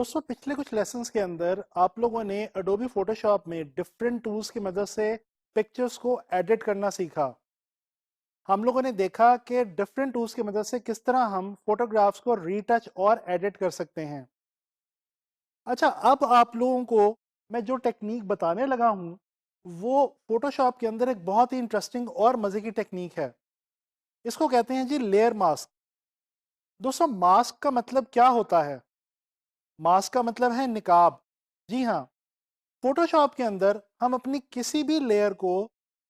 दोस्तों पिछले कुछ लेसन्स के अंदर आप लोगों ने अडोबी फोटोशॉप में डिफरेंट टूल्स की मदद से पिक्चर्स को एडिट करना सीखा। हम लोगों ने देखा कि डिफरेंट टूल्स की मदद से किस तरह हम फोटोग्राफ्स को रीटच और एडिट कर सकते हैं। अच्छा, अब आप लोगों को मैं जो टेक्निक बताने लगा हूँ वो फोटोशॉप के अंदर एक बहुत ही इंटरेस्टिंग और मज़े की टेक्निक है। इसको कहते हैं जी लेयर मास्क। दोस्तों मास्क का मतलब क्या होता है? मास्क का मतलब है निकाब। जी हाँ, फोटोशॉप के अंदर हम अपनी किसी भी लेयर को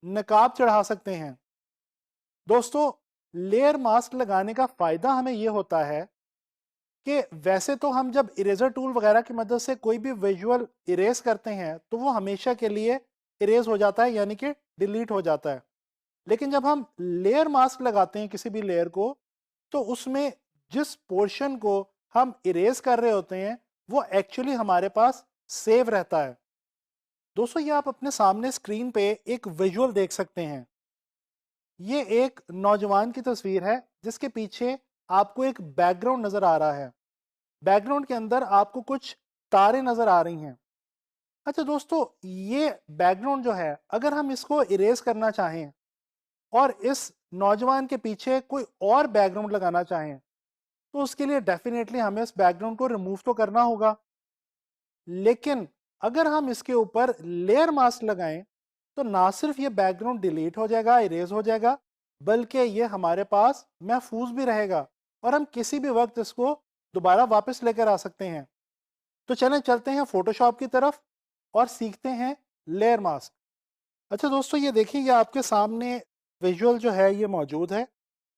नकाब चढ़ा सकते हैं। दोस्तों लेयर मास्क लगाने का फायदा हमें यह होता है कि वैसे तो हम जब इरेजर टूल वगैरह की मदद से कोई भी विजुअल इरेज करते हैं तो वो हमेशा के लिए इरेज हो जाता है, यानी कि डिलीट हो जाता है। लेकिन जब हम लेयर मास्क लगाते हैं किसी भी लेयर को, तो उसमें जिस पोर्शन को हम इरेज कर रहे होते हैं वो एक्चुअली हमारे पास सेव रहता है। दोस्तों ये आप अपने सामने स्क्रीन पे एक विजुअल देख सकते हैं। ये एक नौजवान की तस्वीर है जिसके पीछे आपको एक बैकग्राउंड नजर आ रहा है। बैकग्राउंड के अंदर आपको कुछ तारें नजर आ रही हैं। अच्छा दोस्तों, ये बैकग्राउंड जो है अगर हम इसको इरेज करना चाहें और इस नौजवान के पीछे कोई और बैकग्राउंड लगाना चाहें तो उसके लिए डेफिनेटली हमें इस बैकग्राउंड को रिमूव तो करना होगा। लेकिन अगर हम इसके ऊपर लेयर मास्क लगाएं तो ना सिर्फ ये बैकग्राउंड डिलीट हो जाएगा, इरेज हो जाएगा, बल्कि ये हमारे पास महफूज भी रहेगा और हम किसी भी वक्त इसको दोबारा वापस लेकर आ सकते हैं। तो चलें चलते हैं फोटोशॉप की तरफ और सीखते हैं लेयर मास्क। अच्छा दोस्तों, ये देखिए, ये आपके सामने विजुअल जो है ये मौजूद है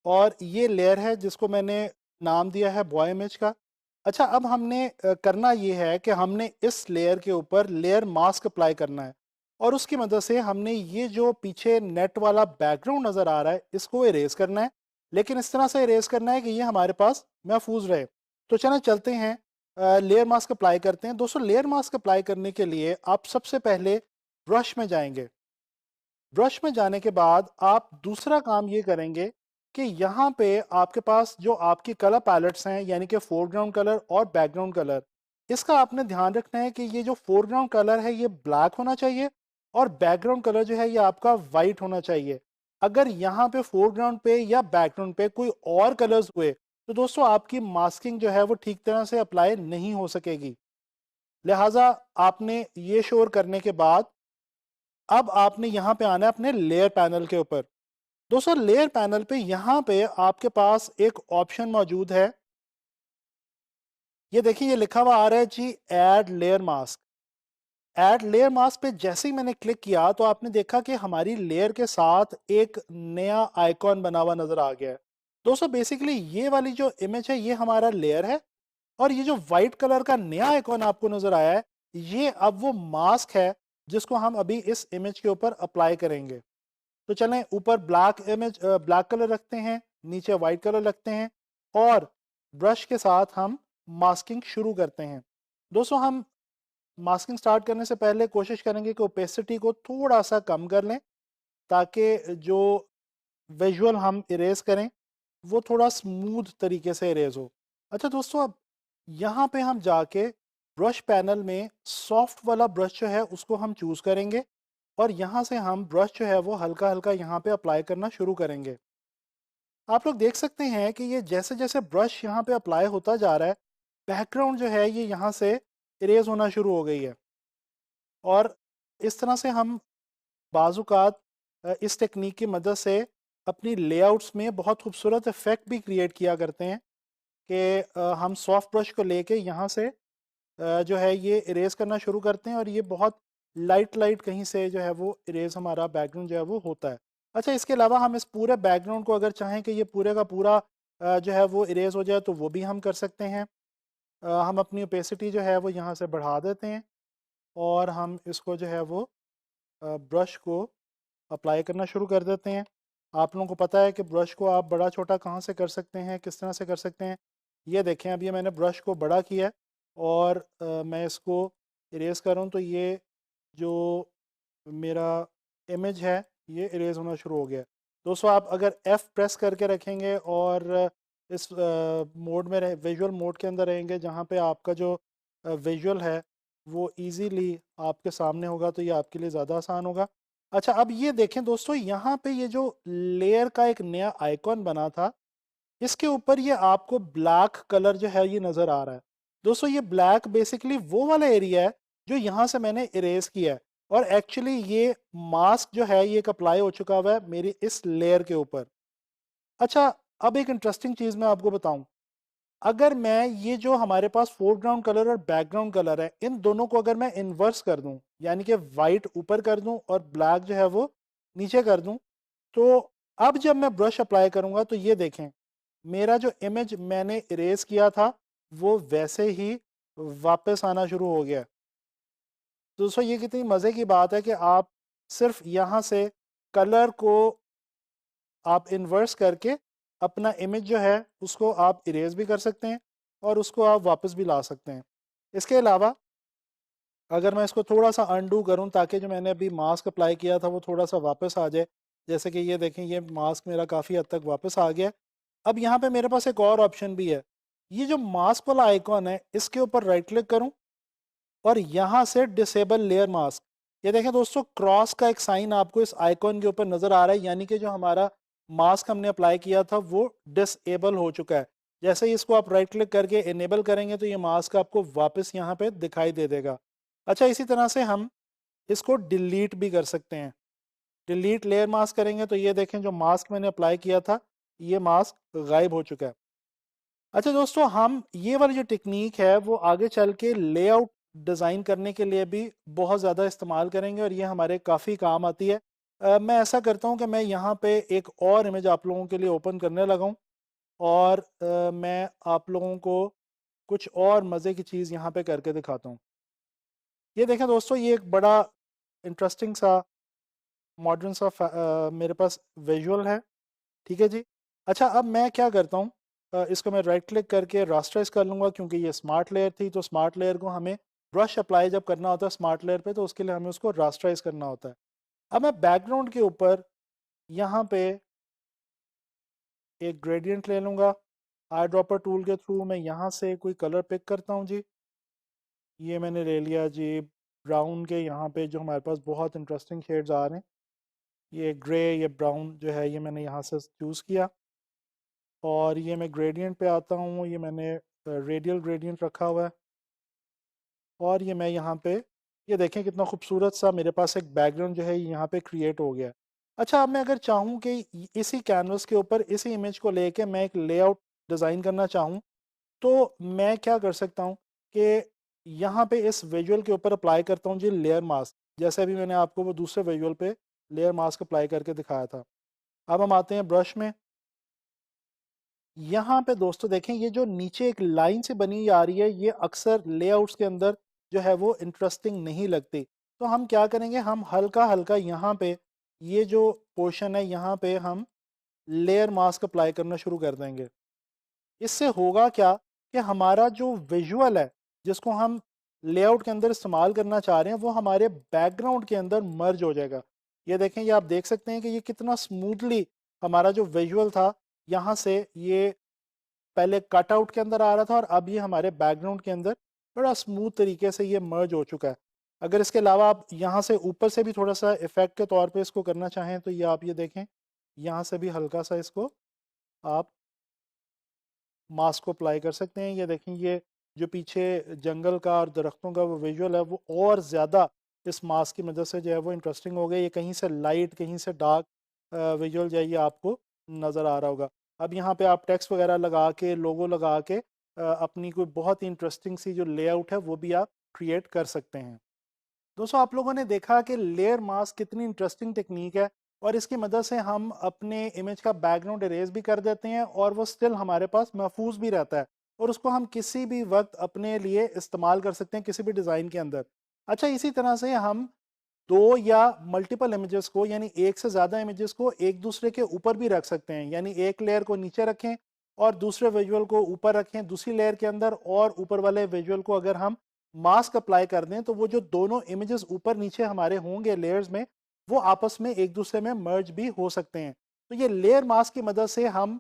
और ये लेयर है जिसको मैंने नाम दिया है बॉय इमेज का। अच्छा, अब हमने करना ये है कि हमने इस लेयर के ऊपर लेयर मास्क अप्लाई करना है और उसकी मदद से हमने ये जो पीछे नेट वाला बैकग्राउंड नज़र आ रहा है इसको इरेज करना है। लेकिन इस तरह से इरेज करना है कि ये हमारे पास महफूज रहे। तो चलें चलते हैं, लेयर मास्क अप्लाई करते हैं। दोस्तों लेयर मास्क अप्लाई करने के लिए आप सबसे पहले ब्रश में जाएंगे। ब्रश में जाने के बाद आप दूसरा काम ये करेंगे कि यहाँ पे आपके पास जो आपकी कलर पैलेट्स हैं, यानी कि फोरग्राउंड कलर और बैकग्राउंड कलर, इसका आपने ध्यान रखना है कि ये जो फोरग्राउंड कलर है ये ब्लैक होना चाहिए और बैकग्राउंड कलर जो है ये आपका वाइट होना चाहिए। अगर यहाँ पे फोरग्राउंड पे या बैकग्राउंड पे कोई और कलर्स हुए तो दोस्तों आपकी मास्किंग जो है वो ठीक तरह से अप्लाई नहीं हो सकेगी। लिहाजा आपने ये श्योर करने के बाद अब आपने यहाँ पे आना है अपने लेयर पैनल के ऊपर। दोस्तों लेयर पैनल पे यहाँ पे आपके पास एक ऑप्शन मौजूद है। ये देखिए, ये लिखा हुआ आ रहा है जी add layer mask. Add layer mask पे जैसे ही मैंने क्लिक किया तो आपने देखा कि हमारी लेयर के साथ एक नया आइकॉन बना हुआ नजर आ गया है। दोस्तों बेसिकली ये वाली जो इमेज है ये हमारा लेयर है और ये जो वाइट कलर का नया आइकॉन आपको नजर आया है ये अब वो मास्क है जिसको हम अभी इस इमेज के ऊपर अप्लाई करेंगे। तो चलें, ऊपर ब्लैक कलर रखते हैं, नीचे वाइट कलर रखते हैं और ब्रश के साथ हम मास्किंग शुरू करते हैं। दोस्तों हम मास्किंग स्टार्ट करने से पहले कोशिश करेंगे कि ओपेसिटी को थोड़ा सा कम कर लें ताकि जो विजुअल हम इरेज करें वो थोड़ा स्मूथ तरीके से इरेज हो। अच्छा दोस्तों, अब यहाँ पे हम जाके ब्रश पैनल में सॉफ्ट वाला ब्रश जो है उसको हम चूज करेंगे और यहाँ से हम ब्रश जो है वो हल्का हल्का यहाँ पे अप्लाई करना शुरू करेंगे। आप लोग देख सकते हैं कि ये जैसे जैसे ब्रश यहाँ पे अप्लाई होता जा रहा है बैकग्राउंड जो है ये यहाँ से इरेज होना शुरू हो गई है। और इस तरह से हम बाज़ात इस टेक्निक की मदद से अपनी लेआउट्स में बहुत खूबसूरत इफेक्ट भी क्रिएट किया करते हैं कि हम सॉफ्ट ब्रश को लेके यहाँ से जो है ये इरेज करना शुरू करते हैं और ये बहुत लाइट लाइट कहीं से जो है वो इरेज हमारा बैकग्राउंड जो है वो होता है। अच्छा, इसके अलावा हम इस पूरे बैकग्राउंड को अगर चाहें कि ये पूरे का पूरा जो है वो इरेज हो जाए तो वो भी हम कर सकते हैं। हम अपनी ओपेसिटी जो है वो यहाँ से बढ़ा देते हैं और हम इसको जो है वो ब्रश को अप्लाई करना शुरू कर देते हैं। आप लोगों को पता है कि ब्रश को आप बड़ा छोटा कहाँ से कर सकते हैं, किस तरह से कर सकते हैं। ये देखें, अभी मैंने ब्रश को बड़ा किया है और मैं इसको इरेज कर रहा हूँ तो ये जो मेरा इमेज है ये इरेज होना शुरू हो गया है। दोस्तों आप अगर F प्रेस करके रखेंगे और इस मोड में विजुअल मोड के अंदर रहेंगे जहाँ पे आपका जो विजुअल है वो इजीली आपके सामने होगा, तो ये आपके लिए ज़्यादा आसान होगा। अच्छा, अब ये देखें दोस्तों, यहाँ पे ये जो लेयर का एक नया आइकॉन बना था, इसके ऊपर ये आपको ब्लैक कलर जो है ये नज़र आ रहा है। दोस्तों ये ब्लैक बेसिकली वो वाला एरिया है जो यहाँ से मैंने इरेज किया है, और एक्चुअली ये मास्क जो है ये अप्लाई हो चुका हुआ है मेरी इस लेयर के ऊपर। अच्छा, अब एक इंटरेस्टिंग चीज़ मैं आपको बताऊं, अगर मैं ये जो हमारे पास फोरग्राउंड कलर और बैकग्राउंड कलर है, इन दोनों को अगर मैं इन्वर्स कर दूं, यानी कि वाइट ऊपर कर दूं और ब्लैक जो है वो नीचे कर दूं, तो अब जब मैं ब्रश अप्लाई करूंगा तो ये देखें, मेरा जो इमेज मैंने इरेज किया था वो वैसे ही वापस आना शुरू हो गया। तो दोस्तों ये कितनी मज़े की बात है कि आप सिर्फ यहाँ से कलर को आप इन्वर्स करके अपना इमेज जो है उसको आप इरेज भी कर सकते हैं और उसको आप वापस भी ला सकते हैं। इसके अलावा अगर मैं इसको थोड़ा सा अनडू करूं ताकि जो मैंने अभी मास्क अप्लाई किया था वो थोड़ा सा वापस आ जाए, जैसे कि ये देखें ये मास्क मेरा काफ़ी हद तक वापस आ गया। अब यहाँ पे मेरे पास एक और ऑप्शन भी है, ये जो मास्क वाला आइकॉन है इसके ऊपर राइट क्लिक करूं और यहाँ से डिसेबल लेयर मास्क, ये देखें दोस्तों क्रॉस का एक साइन आपको इस आइकॉन के ऊपर नज़र आ रहा है, यानी कि जो हमारा मास्क हमने अप्लाई किया था वो डिसेबल हो चुका है। जैसे ही इसको आप राइट क्लिक करके इनेबल करेंगे तो ये मास्क आपको वापस यहाँ पे दिखाई दे देगा। अच्छा, इसी तरह से हम इसको डिलीट भी कर सकते हैं। डिलीट लेयर मास्क करेंगे तो ये देखें जो मास्क मैंने अप्लाई किया था ये मास्क गायब हो चुका है। अच्छा दोस्तों, हम ये वाली जो टेक्निक है वो आगे चल के लेआउट डिज़ाइन करने के लिए भी बहुत ज़्यादा इस्तेमाल करेंगे और ये हमारे काफ़ी काम आती है। मैं ऐसा करता हूँ कि मैं यहाँ पे एक और इमेज आप लोगों के लिए ओपन करने लगा हूँ और मैं आप लोगों को कुछ और मज़े की चीज़ यहाँ पे करके दिखाता हूँ। ये देखें दोस्तों, ये एक बड़ा इंटरेस्टिंग सा मॉडर्न सा मेरे पास विजुअल है। ठीक है जी। अच्छा, अब मैं क्या करता हूँ, इसको मैं राइट क्लिक करके रास्टराइज कर लूँगा, क्योंकि ये स्मार्ट लेयर थी तो स्मार्ट लेयर को हमें ब्रश अप्लाई जब करना होता है स्मार्ट लेयर पे तो उसके लिए हमें उसको रास्टराइज करना होता है। अब मैं बैकग्राउंड के ऊपर यहाँ पे एक ग्रेडियंट ले लूँगा, आई ड्रॉपर टूल के थ्रू मैं यहाँ से कोई कलर पिक करता हूँ जी। ये मैंने ले लिया जी ब्राउन के, यहाँ पे जो हमारे पास बहुत इंटरेस्टिंग शेड्स आ रहे हैं, ये ग्रे, ये ब्राउन जो है ये मैंने यहाँ से चूज़ किया और ये मैं ग्रेडियंट पे आता हूँ, ये मैंने रेडियल ग्रेडियंट रखा हुआ है और ये मैं यहाँ पे, ये देखें कितना खूबसूरत सा मेरे पास एक बैकग्राउंड जो है यहाँ पे क्रिएट हो गया है। अच्छा, अब मैं अगर चाहूँ कि इसी कैनवस के ऊपर इसी इमेज को लेके मैं एक लेआउट डिज़ाइन करना चाहूँ, तो मैं क्या कर सकता हूँ कि यहाँ पे इस विजुअल के ऊपर अप्लाई करता हूँ जी लेयर मास्क, जैसे अभी मैंने आपको वो दूसरे विजुअल पे लेयर मास्क अप्लाई करके दिखाया था। अब हम आते हैं ब्रश में। यहाँ पे दोस्तों देखें ये जो नीचे एक लाइन से बनी आ रही है ये अक्सर लेआउट्स के अंदर जो है वो इंटरेस्टिंग नहीं लगती, तो हम क्या करेंगे, हम हल्का हल्का यहाँ पे ये जो पोर्शन है यहाँ पे हम लेयर मास्क अप्लाई करना शुरू कर देंगे। इससे होगा क्या कि हमारा जो विजुअल है जिसको हम लेआउट के अंदर इस्तेमाल करना चाह रहे हैं वो हमारे बैकग्राउंड के अंदर मर्ज हो जाएगा। ये देखें, ये आप देख सकते हैं कि ये कितना स्मूथली हमारा जो विजुअल था यहाँ से ये पहले कट आउट के अंदर आ रहा था और अब ये हमारे बैकग्राउंड के अंदर बड़ा स्मूथ तरीके से ये मर्ज हो चुका है। अगर इसके अलावा आप यहाँ से ऊपर से भी थोड़ा सा इफेक्ट के तौर पे इसको करना चाहें तो ये आप ये देखें, यहाँ से भी हल्का सा इसको आप मास्क को अप्लाई कर सकते हैं। ये देखें, ये जो पीछे जंगल का और दरख्तों का वो विजुअल है वो और ज़्यादा इस मास्क की मदद से जो है वो इंटरेस्टिंग हो गया। ये कहीं से लाइट कहीं से डार्क विजुअल जो है ये आपको नज़र आ रहा होगा। अब यहाँ पे आप टेक्स्ट वगैरह लगा के लोगो लगा के अपनी कोई बहुत ही इंटरेस्टिंग सी जो लेआउट है वो भी आप क्रिएट कर सकते हैं। दोस्तों आप लोगों ने देखा कि लेयर मास्क कितनी इंटरेस्टिंग टेक्निक है और इसकी मदद से हम अपने इमेज का बैकग्राउंड इरेज भी कर देते हैं और वो स्टिल हमारे पास महफूज भी रहता है और उसको हम किसी भी वक्त अपने लिए इस्तेमाल कर सकते हैं किसी भी डिज़ाइन के अंदर। अच्छा, इसी तरह से हम दो या मल्टीपल इमेजेस को यानी एक से ज़्यादा इमेजेस को एक दूसरे के ऊपर भी रख सकते हैं, यानी एक लेयर को नीचे रखें और दूसरे विजुअल को ऊपर रखें दूसरी लेयर के अंदर, और ऊपर वाले विजुअल को अगर हम मास्क अप्लाई कर दें तो वो जो दोनों इमेजेस ऊपर नीचे हमारे होंगे लेयर्स में वो आपस में एक दूसरे में मर्ज भी हो सकते हैं। तो ये लेयर मास्क की मदद से हम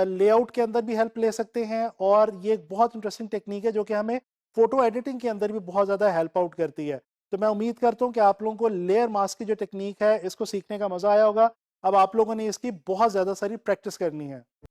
लेआउट के अंदर भी हेल्प ले सकते हैं और ये एक बहुत इंटरेस्टिंग टेक्निक है जो कि हमें फोटो एडिटिंग के अंदर भी बहुत ज़्यादा हेल्प आउट करती है। तो मैं उम्मीद करता हूँ कि आप लोगों को लेयर मास्क की जो टेक्निक है इसको सीखने का मज़ा आया होगा। अब आप लोगों ने इसकी बहुत ज़्यादा सारी प्रैक्टिस करनी है।